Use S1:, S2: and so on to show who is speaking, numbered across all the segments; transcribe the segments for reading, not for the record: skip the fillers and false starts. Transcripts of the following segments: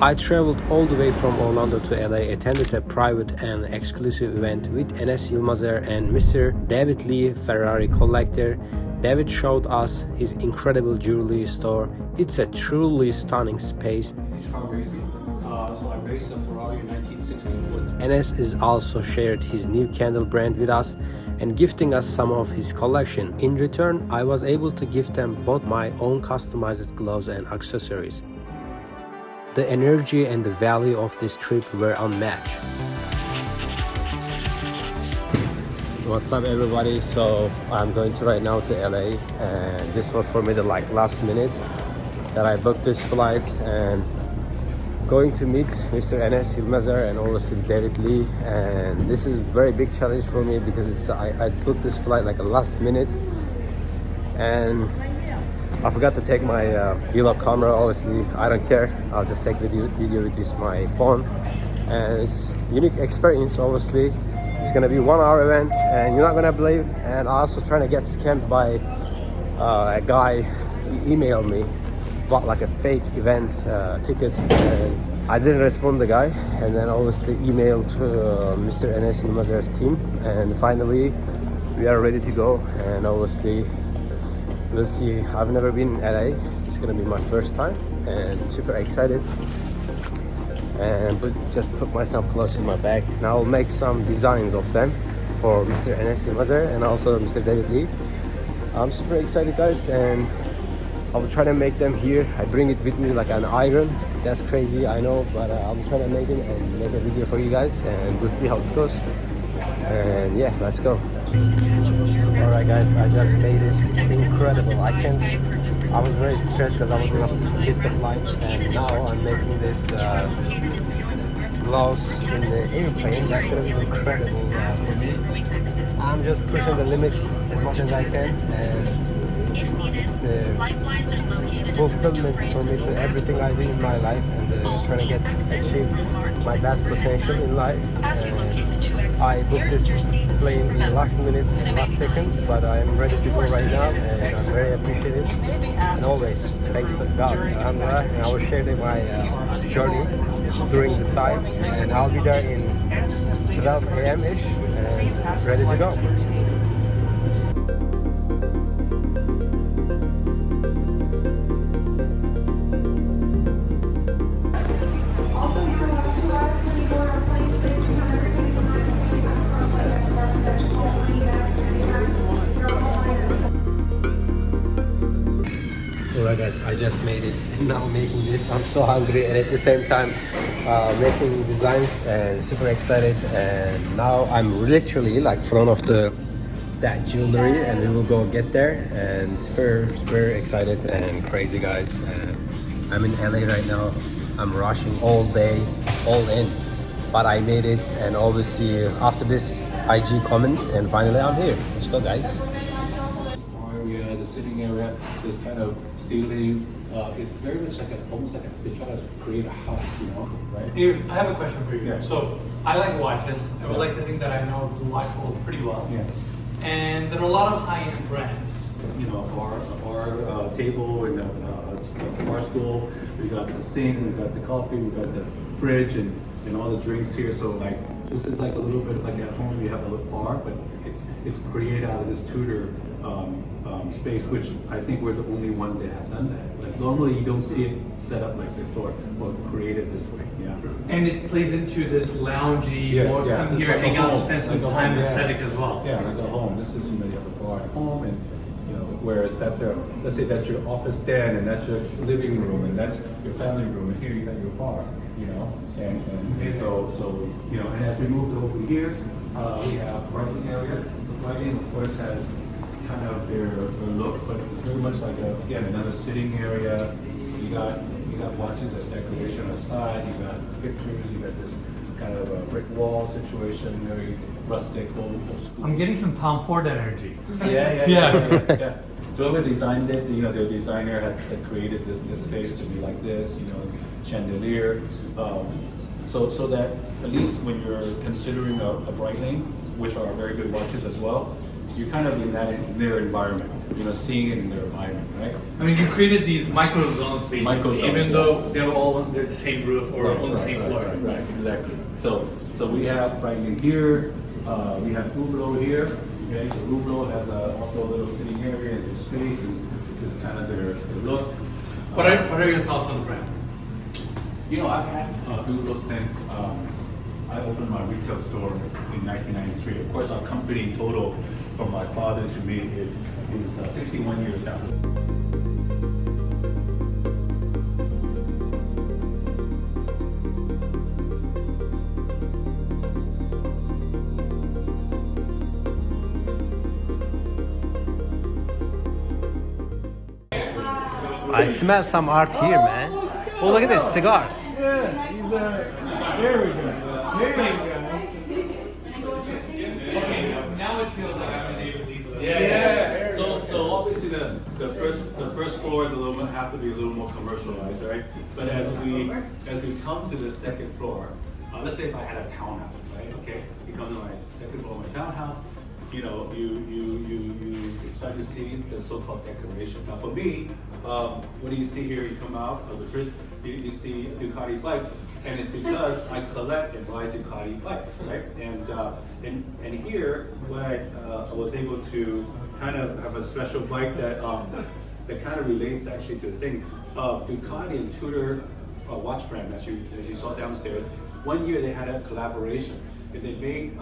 S1: I traveled all the way from Orlando to LA, attended a private and exclusive event with Enes Yilmazer and Mr. David Lee, Ferrari collector. David showed us his incredible jewelry store. It's a truly stunning space.
S2: So I raced a Ferrari in 1964.
S1: Enes is also shared his new candle brand with us and gifting us some of his collection. In return, I was able to gift them both my own customized gloves and accessories. The energy and the value of this trip were unmatched. What's up everybody? So I'm going to right now to LA, and this was for me the last minute that I booked this flight, and going to meet Mr. Enes Yilmazer and obviously David Lee. And this is a very big challenge for me because I booked this flight like a last minute, and I forgot to take my vlog camera. Obviously I don't care, I'll just take video with my phone, and it's unique experience. Obviously it's gonna be 1 hour event and you're not gonna believe. And I also trying to get scammed by a guy. He emailed me, bought like a fake event ticket, and I didn't respond to the guy, and then obviously emailed to Mr. Enes Yilmazer's team, and finally we are ready to go. And obviously we'll see. I've never been in LA. It's gonna be my first time and super excited. And just put myself close to my bag. Now I'll make some designs of them for Mr. Enes Yilmazer and also Mr. David Lee. I'm super excited, guys, and I'll try to make them here. I bring it with me like an iron. That's crazy, I know, but I'm trying to make it and make a video for you guys, and we'll see how it goes. And yeah, let's go. Alright guys, I just made it. It's incredible. I was very stressed because I was gonna miss the flight, and now I'm making this gloves in the airplane. That's gonna be incredible for me. I'm just pushing the limits as much as I can, and it's the fulfillment for me to everything I do in my life, and trying to achieve my best potential in life. And I booked this plane in the last minute and last second, but I'm ready to go right now, and I'm very appreciative. And always thanks to God, Alhamdulillah, and I will share my journey during the time, and I'll be there in 12 a.m. ish and ready to go. Alright guys, I just made it, and now making this. I'm so hungry, and at the same time making designs and super excited. And now I'm literally like front of that jewelry, and we will go get there, and super excited and crazy, guys. And I'm in LA right now. I'm rushing all day, all in, but I made it. And obviously after this IG comment, and finally I'm here. Let's go, guys.
S2: The sitting area, this kind of ceiling, it's very much like almost like they try to create a house, right?
S3: Here, I have a question for you.
S2: Yeah.
S3: So I like watches. I would like to think that I know the watch world pretty well.
S2: Yeah.
S3: And there are a lot of high-end brands.
S2: A bar table, and a bar stool. We got the sink, we got the coffee, we got the fridge, and all the drinks here. So like this is like a little bit like at home you have a little bar, but it's created out of this Tudor space, which I think we're the only one that have done that. Like normally you don't see it set up like this or created this way. Yeah.
S3: And it plays into this loungy, more come here,
S2: like
S3: hang out,
S2: home.
S3: spend some
S2: Like a
S3: time
S2: home,
S3: aesthetic as well.
S2: Yeah, like a home. This is you have a bar at home, and whereas let's say that's your office den, and that's your living room, and that's your family room, and here you got your bar, and so and as we moved over here, we have writing area. So writing, of course, has kind of their look, but it's very much like another sitting area. You got watches as decoration on the side. You got pictures. You got this kind of a brick wall situation, very rustic, old school.
S3: I'm getting some Tom Ford energy.
S2: Yeah. So whoever designed it, their designer had created this space to be like this, chandelier. So that at least when you're considering a Breitling, which are very good watches as well, you're kind of in their environment, seeing it in their environment, right?
S3: I mean, you created these micro zones basically,
S2: Micro zones,
S3: even
S2: yeah.
S3: though they're all under the same roof or on the same floor.
S2: Right, exactly. So we have right in here, we have Ublo here. Okay, so Ublo has also a little sitting area and their space, and this is kind of their look.
S3: What are your thoughts on the brand?
S2: I've had Ublo since I opened my retail store in 1993. Of course, our company total from my father to me is 61 years now.
S1: I smell some art here, man. Oh, look at this, cigars.
S4: Yeah, he's there we go. There you go.
S3: Now it feels like I'm able to leave.
S2: Yeah. So obviously the first floor is have to be a little more commercialized, right? But as we come to the second floor, let's say if I had a townhouse, right? Okay, you come to my second floor of my townhouse, you start to see the so-called decoration. Now for me, what do you see here? You come out of the fridge, you see a Ducati bike, and it's because I collect and buy Ducati bikes, right? And here, when I was able to kind of have a special bike that kind of relates actually to the thing. Ducati and Tudor watch brand that you saw downstairs. One year they had a collaboration, and they made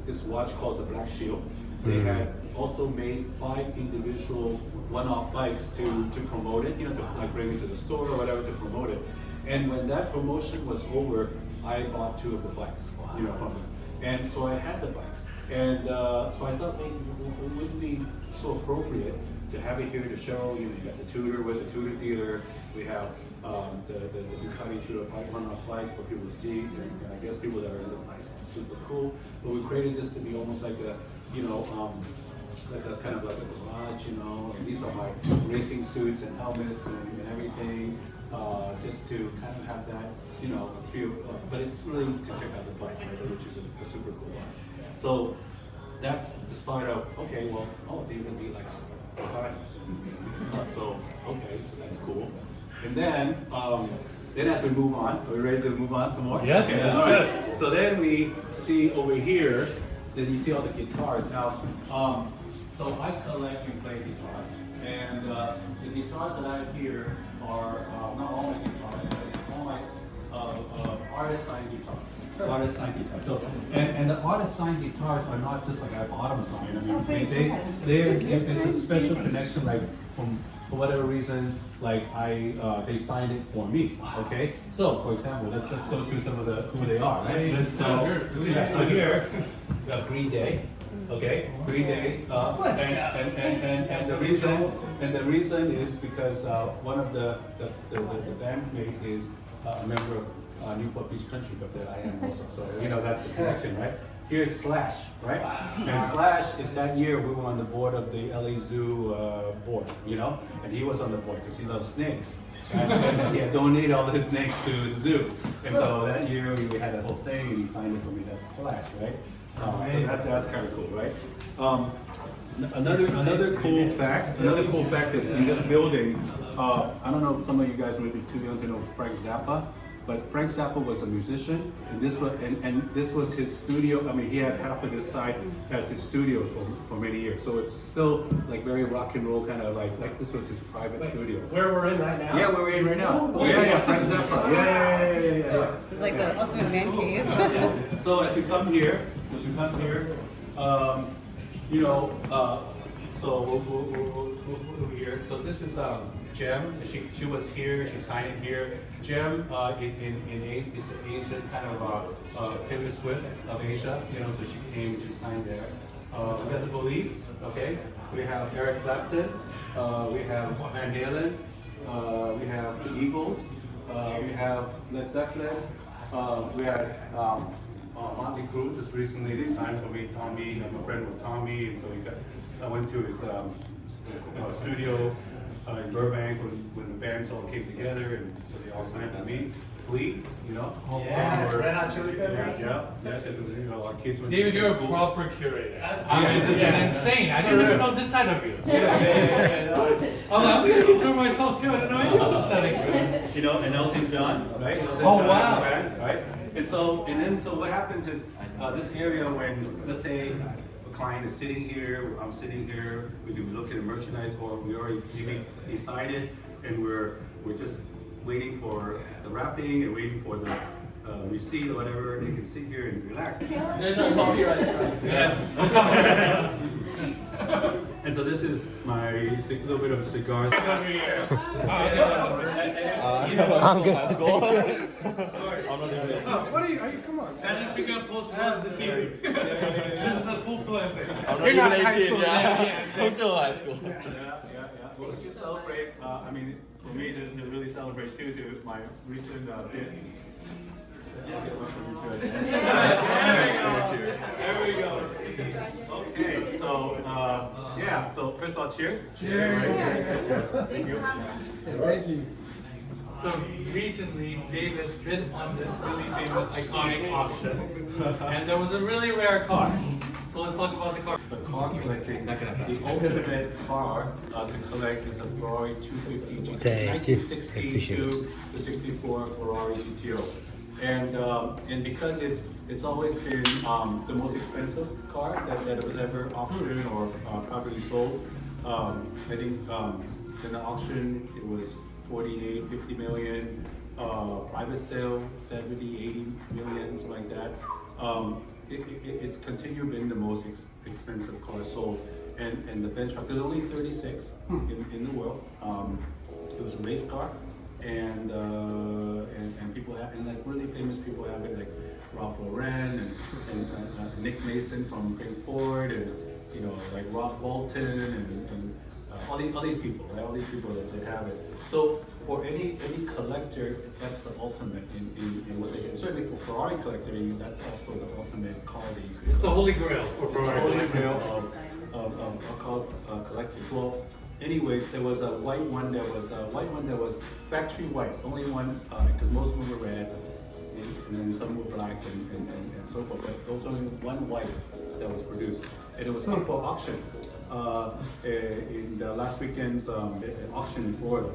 S2: this watch called the Black Shield. They had also made 5 individual one-off bikes to promote it, to like bring it to the store or whatever to promote it. And when that promotion was over, I bought 2 of the bikes, from them. And so I had the bikes, and so I thought, hey, it wouldn't be so appropriate to have it here to show. You got the Tudor with the Tudor dealer. We have the Ducati Tudor bike, one-off bike for people to see, and I guess people that are into bikes, super cool. But we created this to be almost like a, like a kind of like a garage, and these are my racing suits and helmets and everything, just to kind of have that, feel. But it's really to check out the bike, right, which is a super cool one. So that's the start of, okay, well, they're gonna be like Ducatis and stuff. So okay, so that's cool. And then as we move on, are we ready to move on some more?
S3: Yes,
S2: Okay,
S3: yes,
S2: all right. So then we see over here, then you see all the guitars. Now, so I collect and play guitar, and the guitars that I have here are not all my guitars, but all my artist signed guitars. Artist signed guitars. So, and the artist signed guitars are not just like I bought them signed. I mean, it's a special connection, like for whatever reason, like they signed it for me. Okay. So for example, let's go through some of who they are. Right. So here we got Green Day. Okay, Green Day, and the reason is because one of the bandmate is a member of Newport Beach Country Club that I am also. So that's the connection, right? Here's Slash, right? And Slash is that year we were on the board of the LA Zoo board, and he was on the board because he loves snakes. And he had donated all of his snakes to the zoo, and so that year we had that whole thing, and he signed it for me. That's Slash, right? So that's kind of cool, right? Another cool fact is in this building. I don't know if some of you guys might be too young to know Frank Zappa, but Frank Zappa was a musician, and this was his studio. I mean, he had half of this side as his studio for many years. So it's still like very rock and roll kind of like this was his private studio.
S3: Where we're in right now?
S2: Yeah, where we're in right now. Yeah, Frank Zappa. Yeah.
S5: It's like the ultimate man cave.
S2: So as we come here, so we'll here. So this is Jem. She was here. She signed it here. Jem is an Asian kind of Taylor Swift of Asia. So she came. She signed there. We got the Police. Okay. We have Eric Clapton. We have Van Halen. We have the Eagles. We have Led Zeppelin. We had Motley Crue just recently. They signed for me. Tommy, I'm a friend with Tommy, and so I went to his studio in Burbank when the bands all came together, and so they all signed for me. fleet, you know.
S3: Yeah,
S2: Or-
S3: Red Hot Chili Peppers.
S2: Yeah, that's you know, our kids. went to
S3: David, you're a
S2: school.
S3: proper curator. I mean, this is insane. I didn't even know this side of you. I'm looking to myself too. I didn't know any of this side of you.
S2: You know, and Elton John, right? Elton
S3: Oh,
S2: John,
S3: wow.
S2: band, right? And so what happens is this area when let's say a client is sitting here, I'm sitting here, we do look at the merchandise, or we already maybe decided, and we're just waiting for the wrapping and waiting for the receipt or whatever. They can sit here and relax.
S3: There's our copyright strike.
S2: Yeah. And so this is my little bit of a cigar.
S3: Over here.
S1: I'm good.
S4: What are you, come on.
S3: That Instagram post was deceiving. This is a full play thing.
S6: I'm not even 18, yeah. I'm still in high school.
S2: Yeah. Well, to celebrate, I mean, for me to really celebrate too, to my recent bid.
S3: There we go.
S2: Okay, so yeah. So first of all, cheers. Thank you.
S4: Thank you.
S3: So recently, David bid on this really famous iconic auction, and there was a really rare car. So let's talk about the car.
S2: The car collecting, the ultimate car to collect is a Ferrari 250 GT,
S1: Thank you.
S2: 1962 to 64 Ferrari GTO. And because it's always been the most expensive car that was ever auctioned or properly sold. I think in the auction it was 48, 50 million, private sale 70, 80 million, something like that. It's continued being the most expensive car sold. And the bench truck, there's only 36 in the world. It was a race car. And people have, and like really famous people have it, like Ralph Lauren and Nick Mason from Pink Ford, and you know, like Rob Bolton and all these people, right? All these people that have it. So for any collector, that's the ultimate in what they get. Certainly for Ferrari collector, that's also the ultimate car that you could.
S3: It's the holy grail for
S2: It's the
S3: Ferrari.
S2: holy grail of car collectors. Well, anyways, there was a white one that was factory white, only one, because most of them were red, and then some were black and so forth. But there was only one white that was produced, and it was up for auction in the last weekend's auction in Florida.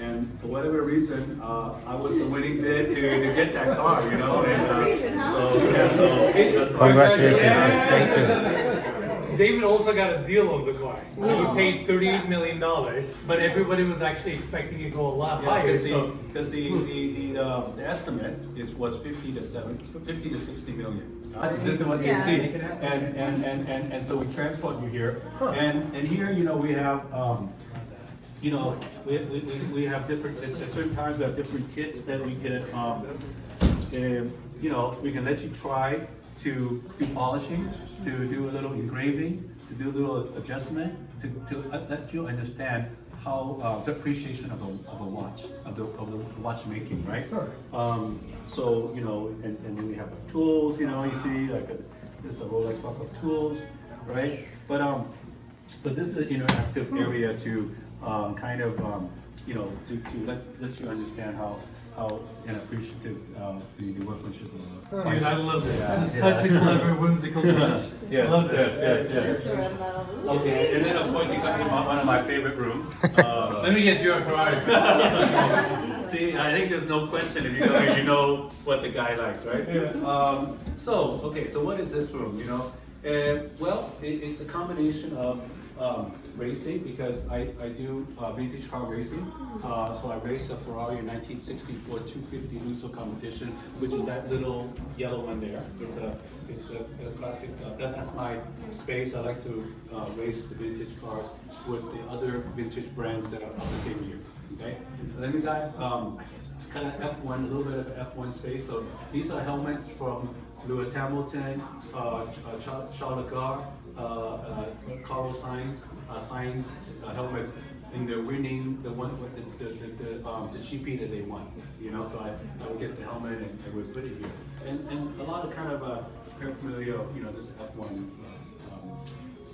S2: And for whatever reason, I was the winning bid to get that car, you know. So
S1: Congratulations. Thank you.
S3: David also got a deal on the car. He paid $38 million, but everybody was actually expecting it to go a lot higher.
S2: Because the estimate was 50 to 60 million. This is what you
S5: Yeah.
S2: see, and so we transport you here, and here, you know, we have you know, we have different, at certain times we have different kits that we can you know, we can let you try to do polishing, to do a little engraving, to do a little adjustment, to let you understand how the appreciation of a watch, of the watchmaking, right?
S4: Sure.
S2: So you know, and then we have tools. You know, you see like this is a Rolex box of tools, right? But this is an interactive area to kind of you know, to let you understand how and appreciative the workmanship of
S3: Dude, I love this.
S2: Yeah,
S3: This is
S2: yeah.
S3: such a clever, whimsical touch.
S2: Yes,
S3: I love this.
S2: yes. Okay, and then of course you come to one of my favorite rooms.
S3: Let me guess, you're a Ferrari.
S2: See, I think there's no question if you go here, you know what the guy likes, right? So what is this room? You know, well, it's a combination of racing, because I do vintage car racing. So I raced a Ferrari in 1964 250 Lusso competition, which is that little yellow one there. It's a classic. That's my space. I like to race the vintage cars with the other vintage brands that are of the same year. Okay. And then we got kind of F1, a little bit of F1 space. So these are helmets from Lewis Hamilton, Charles Leclerc, Carlos Sainz, signed helmets, and they're winning the one with the GP that they won. You know, so I would get the helmet and I would put it here, and a lot of kind of paraphernalia of, you know, this F1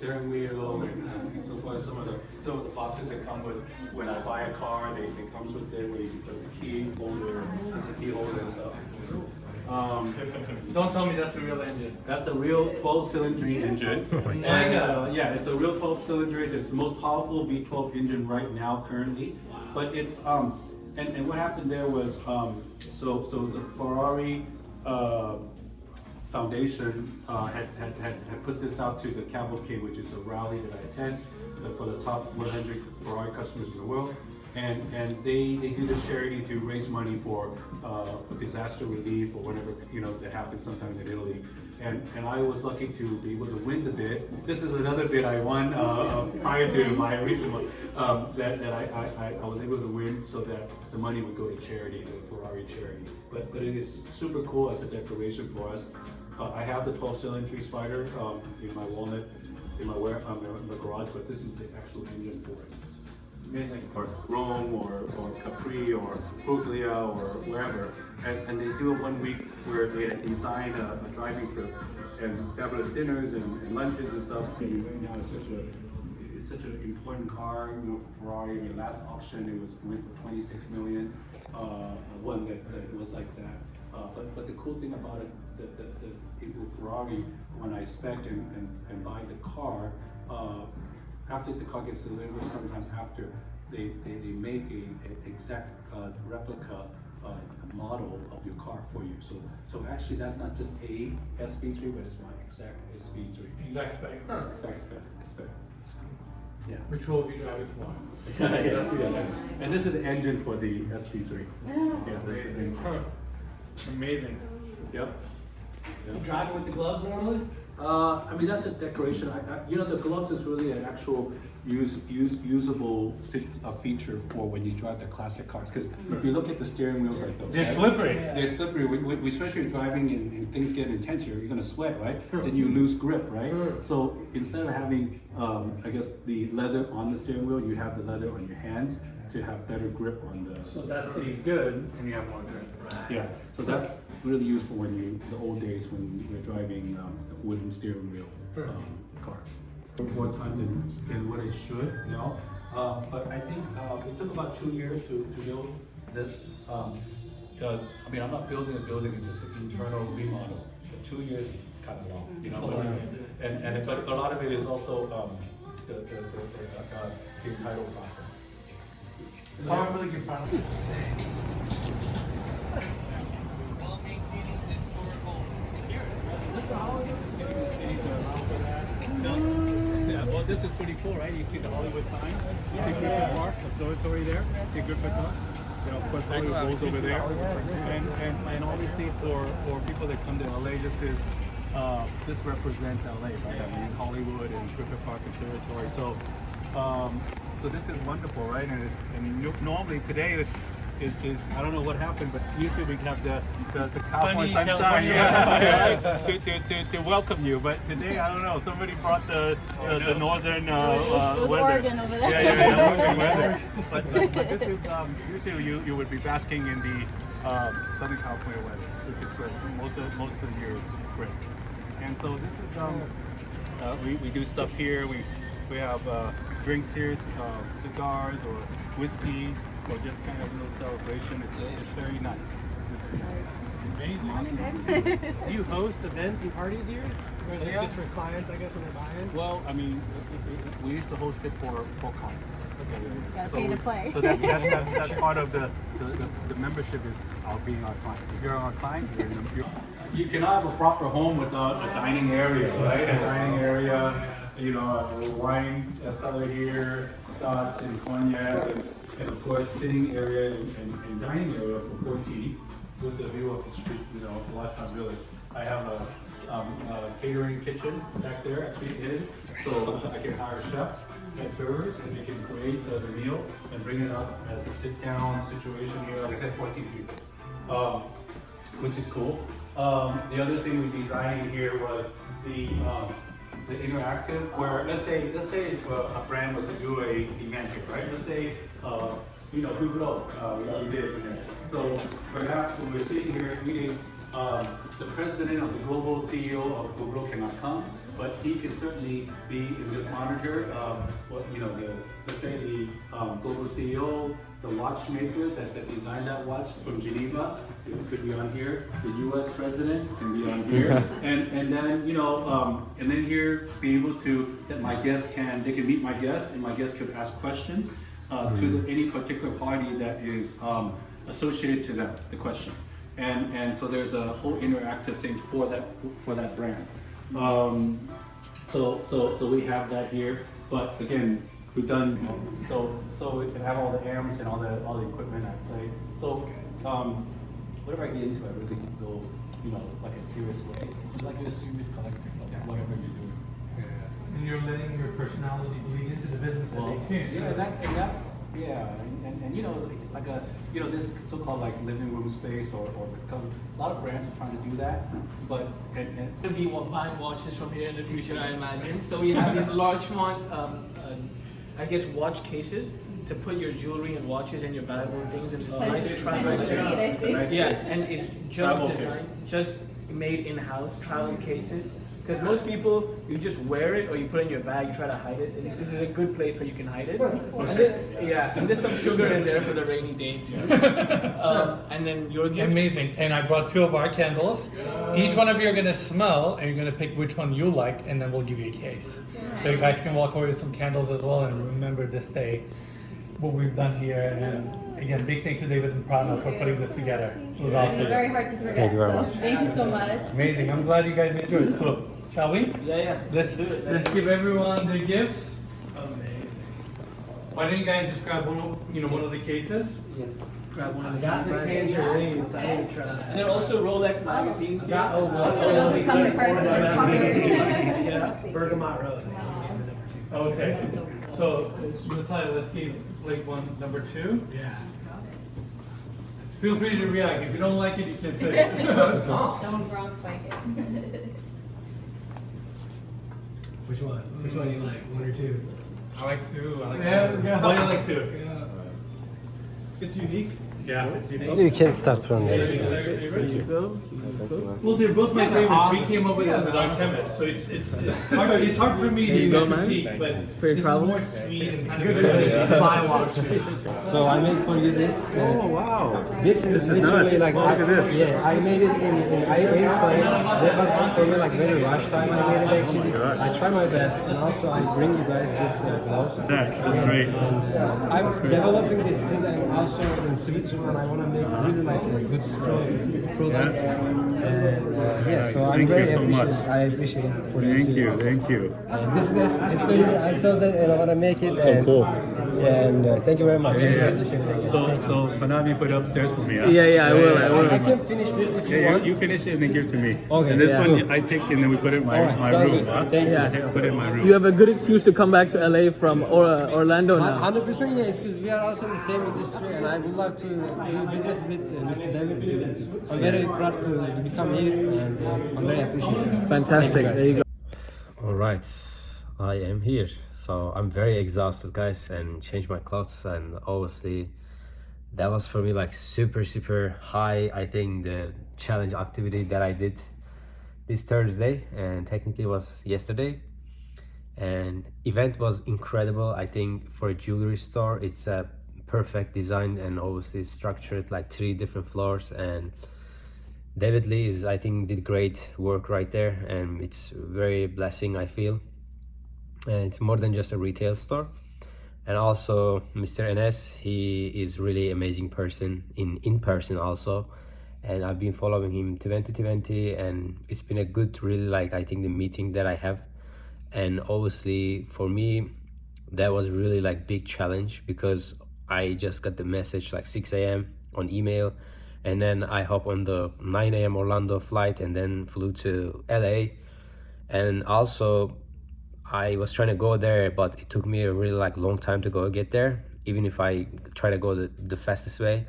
S2: steering wheel and so forth. Some of the boxes that come with when I buy a car, they comes with it where you can put the key holder, it's a key holder and stuff.
S3: Don't tell me that's a real engine.
S2: That's a real 12-cylinder engine. And yeah, it's a real 12-cylinder engine. It's the most powerful V12 engine right now currently. But it's and what happened there was so the Ferrari Foundation had put this out to the Cavalcade, which is a rally that I attend for the top 100 Ferrari customers in the world. And they do this charity to raise money for disaster relief or whatever, you know, that happens sometimes in Italy. And I was lucky to be able to win the bid. This is another bid I won prior to my recent one that I was able to win so that the money would go to charity, the Ferrari charity. But it is super cool as a decoration for us. I have the 12-cylinder Spider in my walnut in the garage, but this is the actual engine for it.
S3: Amazing.
S2: Or Rome or Capri or Puglia or wherever, and they do a 1 week where they design a driving trip and fabulous dinners and lunches and stuff. And right now it's such an important car, you know, for Ferrari. I mean, last auction it went for 26 million. One that was like that. But the cool thing about it, with Ferrari, when I spec and buy the car, after the car gets delivered, sometime after, they make an exact replica model of your car for you. So actually that's not just a SP3, but it's my exact SP3.
S3: Exact spec.
S2: Exact spec. Yeah.
S3: Which will be driving tomorrow.
S2: Yeah. And this is the engine for the SP3. Yeah, this is the engine.
S3: Amazing.
S2: Yep.
S7: You driving with the gloves normally?
S2: I mean, that's a decoration. You know, the gloves is really an actual usable feature for when you drive the classic cars. Because if you look at the steering wheels like those,
S3: They're
S2: right?
S3: slippery.
S2: They're slippery. Especially driving and things get intense, you're going to sweat, right? Then you lose grip, right? So instead of having, I guess, the leather on the steering wheel, you have the leather on your hands to have better grip on the.
S3: So that stays good and you have more grip.
S2: Yeah, so that's really useful when the old days when you're driving wooden steering wheel cars. More time than what it should, you know. But I think it took about 2 years to build this. I mean, I'm not building a building; it's just an internal remodel. But 2 years is kind of long, you know. But a lot of it is also the title process.
S3: I'm really good fan.
S2: Yeah, well, this is pretty cool, right? You see the Hollywood sign, you see Griffith Park, observatory there, you see Griffith Park. You know, of course, Hollywood goes over there. And obviously for people that come to LA, this represents LA, right? I mean, Hollywood and Griffith Park Observatory. So this is wonderful, right? And normally today is I don't know what happened, but usually we have the California
S3: Sunny
S2: sunshine
S3: California.
S2: to welcome you. But today, I don't know, somebody brought the northern
S5: It was
S2: weather.
S5: Oregon over there.
S2: Yeah, Oregon weather. But this is usually you would be basking in the Southern California weather, which is great. Most of the year is great. And so this is we do stuff here. We have drinks here, cigars or whiskey, or just kind of a little celebration. It's very nice.
S7: Amazing. Do you host events and parties here? Or is it just for clients, I guess, when they're buying?
S2: Well, I mean, we used to host it for clients.
S5: Gotta pay to play.
S2: So that's part of the membership is being our client. If you're our client, you cannot have a proper home without a dining area, right? A dining area, you know, a wine cellar here, scotch and cognac, and of course sitting area and dining area for 4T with the view of the street, you know, Lifetime Village. I have a catering kitchen back there actually hidden, so I can hire chefs and servers, and they can create the meal and bring it up as a sit-down situation here. Like I said, 14 people, which is cool. The other thing we designed here was the interactive, where let's say if a brand was to do a event here, right? Let's say you know, Google, we did. So perhaps when we're sitting here meeting, the president or the global CEO of Google cannot come, but he can certainly be in this monitor. What you know, let's say the global CEO, the watchmaker that designed that watch from Geneva, it could be on here. The U.S. president can be on here, and then and then here be able to that my guests they can meet my guests, and my guests could ask questions to any particular party that is associated to them, the question. And so there's a whole interactive thing for that brand. So we have that here, but again, we've done so we can have all the amps and all the equipment I play. So whatever I get into, I really go like a serious way, like you're a serious collector, like whatever you're doing.
S3: And you're letting your personality bleed into the business and the experience.
S2: Yeah, that's like this so-called like living room space or a lot of brands are trying to do that, but
S6: To be buying watches from here in the future, I imagine. So we have these Larchmont, I guess, watch cases to put your jewelry and watches and your valuable things in this nice travel case. Yes, and it's just designed, just made in-house travel cases. Because most people, you just wear it or you put it in your bag, you try to hide it. And this is a good place where you can hide it. And there's some sugar in there for the rainy day too. And then your gift.
S8: Amazing. And I brought 2 of our candles. Each one of you are going to smell, and you're going to pick which one you like, and then we'll give you a case. So you guys can walk away with some candles as well and remember this day, what we've done here. And again, big thanks to David and Prana for putting this together. It was awesome.
S5: Very hard to forget.
S1: Thank you very much.
S5: Thank you so much.
S8: Amazing. I'm glad you guys enjoyed. So, shall we?
S6: Yeah.
S8: Let's give everyone their gifts.
S6: Amazing.
S3: Why don't you guys just grab one of the cases?
S6: Grab one of the
S7: Got the tangerines. I didn't try.
S6: And there are also Rolex magazines here.
S5: Those come in person.
S7: Yeah. Bergamot Rose.
S3: Okay. So Natalia, let's give like number 2.
S7: Yeah.
S3: Feel free to react. If you don't like it, you can say.
S5: Don't Bronx spike it.
S7: Which one? Which one do you like? 1 or 2?
S3: I like 2. I like
S7: Yeah,
S3: 2.
S7: go.
S3: Why do you like 2?
S7: Yeah.
S3: It's unique. Yeah, it's unique.
S1: You can start from
S3: Is
S1: there.
S3: that your favorite? Well, they're both my favorites. We came up with it as an chemist, so it's hard for me to critique, but
S6: For your
S3: this
S6: travels?
S3: is more sweet and kind of fly watch.
S1: So I made for you this.
S2: wow!
S1: This is literally
S2: nuts.
S1: like
S2: Look at this.
S1: Yeah, I made it in airplane. That was for me like very rush time. I made it actually. I try my best, and also I bring you guys this gloves.
S2: That's great.
S1: I'm developing this thing. I'm also in Switzerland. I want to make really like a good strong product. And so I'm
S2: Thank you
S1: very
S2: so much.
S1: appreciative. I appreciate it for
S2: Thank
S1: too.
S2: you, thank you.
S1: This is especially I saw that and I want to make it.
S2: So cool.
S1: And thank you very much. I really appreciate it.
S2: So Panami put it upstairs for me. Huh?
S6: I will.
S1: I can finish this if you
S2: Yeah,
S1: want.
S2: you finish it and then give it to me.
S1: Okay,
S2: And this
S1: yeah.
S2: one I take and then we put it in my,
S1: Alright,
S2: my
S1: sounds
S2: room.
S1: good.
S2: Huh?
S1: Thank you.
S2: Yeah. Put it in my room.
S6: You have a good excuse to come back to LA from Orlando now.
S1: 100% yes, because we are also in the same industry, and I would like to do business with Mr. David. I'm very proud to become here, and I'm very appreciative.
S6: Fantastic. There you go.
S1: All right, I am here. So I'm very exhausted, guys, and changed my clothes, and obviously that was for me like super high. I think the challenge activity that I did this Thursday, and technically was yesterday. And event was incredible. I think for a jewelry store, it's a perfect design and obviously structured like 3 different floors. And David Lee is, I think, did great work right there, and it's very blessing, I feel. And it's more than just a retail store. And also Mr. Enes, he is really amazing person in person also. And I've been following him 2020, and it's been a good, really like, I think the meeting that I have. And obviously for me, that was really like big challenge, because I just got the message like 6 a.m. on email, and then I hop on the 9 a.m. Orlando flight and then flew to LA. And also I was trying to go there, but it took me a really like long time to get there, even if I try to go the fastest way.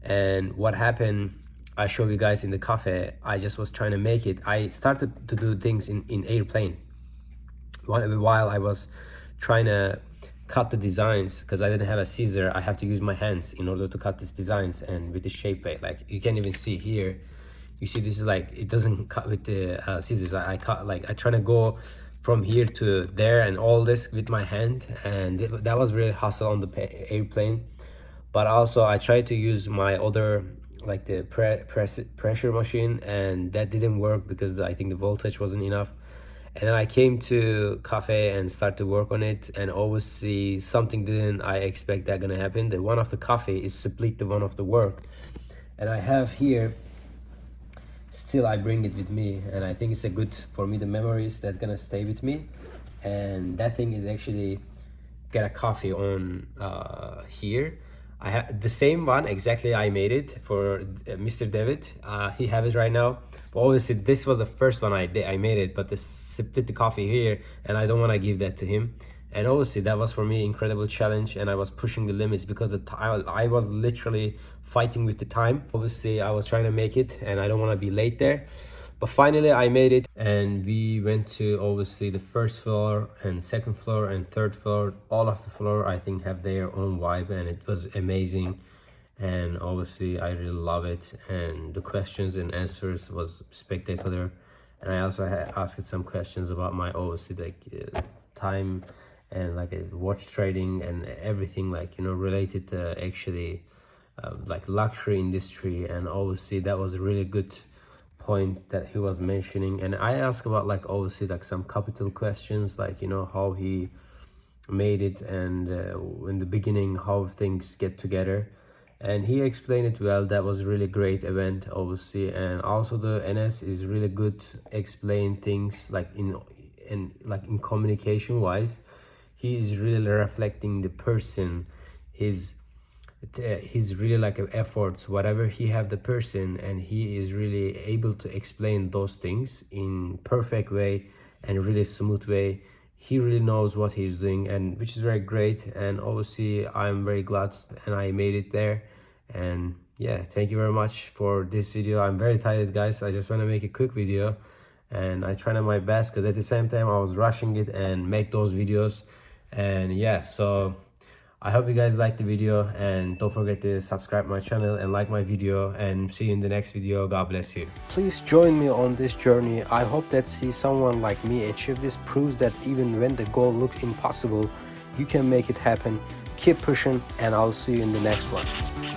S1: And what happened, I showed you guys in the cafe, I just was trying to make it. I started to do things in airplane while I was trying to cut the designs, because I didn't have a scissor. I have to use my hands in order to cut these designs, and with the shape weight, like you can't even see here. You see, this is like, it doesn't cut with the scissors. I cut, like I try to go from here to there and all this with my hand, and that was really hustle on the airplane. But also I tried to use my other, like the pressure machine, and that didn't work because I think the voltage wasn't enough. And then I came to cafe and start to work on it, and obviously something didn't I expect that gonna happen. The one of the coffee is split the one of the work, and I have here still, I bring it with me, and I think it's a good for me, the memories that gonna stay with me. And that thing is actually get a coffee on here. I have the same one exactly. I made it for Mr. David. He have it right now. But obviously this was the first one I made it, but the split the coffee here, and I don't want to give that to him. And obviously that was for me incredible challenge, and I was pushing the limits because the time I was literally fighting with the time. Obviously I was trying to make it, and I don't want to be late there. But finally I made it, and we went to obviously the first floor and second floor and third floor. All of the floor I think have their own vibe, and it was amazing. And obviously I really love it, and the questions and answers was spectacular. And I also asked some questions about my obviously like time and like watch trading and everything, like, you know, related to actually like luxury industry. And obviously that was a really good point that he was mentioning. And I asked about like obviously like some capital questions, like, you know, how he made it, and in the beginning how things get together, and he explained it well. That was a really great event obviously. And also the Enes is really good explain things like in communication wise. He is really reflecting the person, his really like efforts, whatever he have the person, and he is really able to explain those things in perfect way and really smooth way. He really knows what he's doing, and which is very great. And obviously I'm very glad and I made it there. And yeah, thank you very much for this video. I'm very tired, guys. I just want to make a quick video, and I tried my best because at the same time I was rushing it and make those videos. And yeah, so I hope you guys liked the video, and don't forget to subscribe my channel and like my video, and see you in the next video. God bless you. Please join me on this journey. I hope that see someone like me achieve this proves that even when the goal looks impossible, you can make it happen. Keep pushing, and I'll see you in the next one.